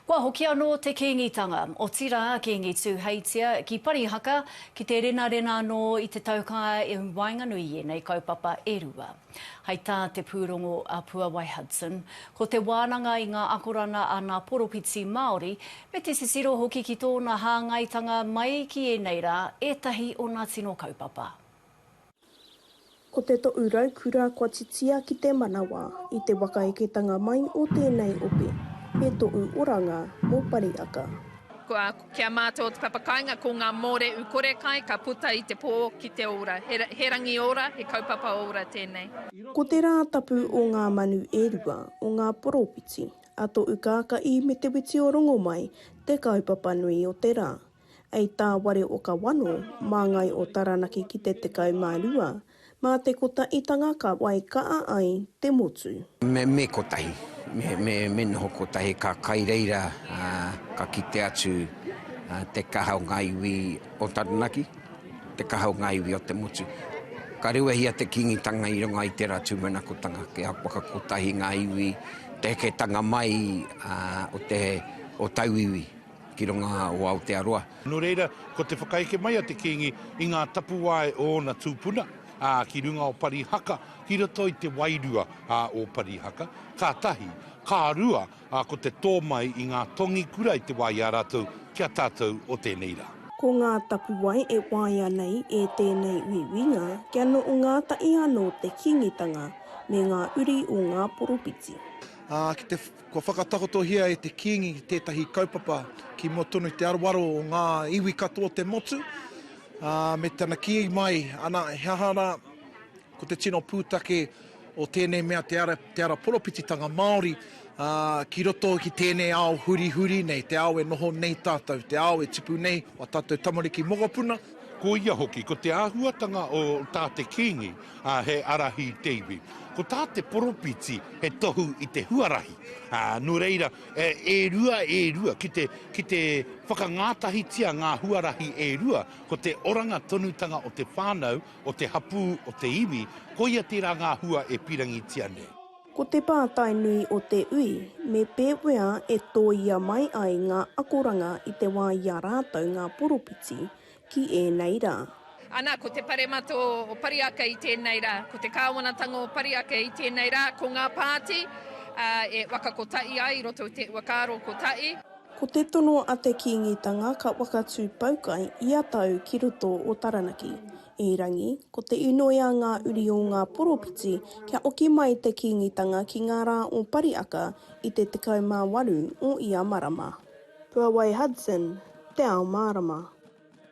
Kua hoki anō te kīngitanga, o tira ki ngi tūheitia, ki Parihaka, ki te rena anō i te taukanga e Wainganui e nei kaupapa e rua. Hei tā te pūrongo a Puawai Hudson, ko te wānanga i ngā akorana a ngā poropiti Māori, me te sisiro hoki ki tōna hāngaitanga mai ki e nei rā, etahi o ngā tino kaupapa. Ko te to'urau kura kua titia ki te manawa i te wakaeketanga mai o tēnei ope. E to'u oranga mō Parihaka. Kia mātou te papakainga ko ngā more ukore kai, ka puta i te pō ki te ora. He rangi ora, he kaupapa ora tēnei. Ko te rātapu o ngā manu e rua o ngā poropiti, a to'u kāka i me te witi o rongo mai te kaupapa nui o te rā. Ei tā ware o ka wano, māngai o taranaki ki te tekau mārua, mā te kotaitanga ka wai kaa ai te motu. Me kotahi. Me noho kotahi ka kaireira ka kite atu te kahau ngā iwi o Taranaki, te kahau ngā iwi o te motu. Ka rewa hia te kingitanga i ronga i te rā tūmanakotanga, ke apaka kotahi ngā iwi, te heketanga mai o tau iwi ki ronga o Aotearoa. No reira, ko te whakaeke mai a te kingi i ngā tapuwae o na tūpuna, ki runga o Parihaka, ki roto i te wairua o Parihaka. Ka tahi, ka rua, ko te tōmai i ngā tongi kura i te wai a rātou, kia tātou o tēnei rā. Ko ngā tapuwai e waia nei e tēnei uiwinga, kia no o ngā tai anō te kingitanga me ngā uri o ngā poropiti. Kua whakatakotohia e te kingi tētahi kaupapa ki mo tonu te arawaro o ngā iwi katoa te motu. Me tana ki mai, ana hehara, ko te tino pūtake o tēnei mea te ara poropititanga Māori, ki roto ki tēnei ao huri nei, te ao e noho nei tātou, te ao e tipu nei, o tātou tamariki mogapuna. Ko ia hoki, ko te āhuatanga o tā te kingi, he arahi teiwi. Ko tā te poropiti he tohu i te huarahi. No reira, e rua, ki te whakangātahitia ngā huarahi e rua, ko te oranga tonutanga o te whānau, o te hapu, o te iwi, ko ia tērā ngā hua e pirangi tia nei. Ko te pātai nui o te ui, me pēwea e tōia mai ai ngā akoranga i te wā ia rātou ngā poropiti ki e nei rā. Ana, ko te paremato o Parihaka i tēnei rā, ko te kāwanatanga o Parihaka i tēnei rā, ko ngā pāti e wakakotai ai, roto te wakaro kotai. Ko te tono a te kingitanga ka wakatū paukai i a tau ki roto o Taranaki. E rangi, ko te inoia ngā uri o ngā poropiti kia oki mai te kingitanga ki ngā rā o Parihaka i te 18 o Ia Marama. Puawai Hudson, te ao Marama.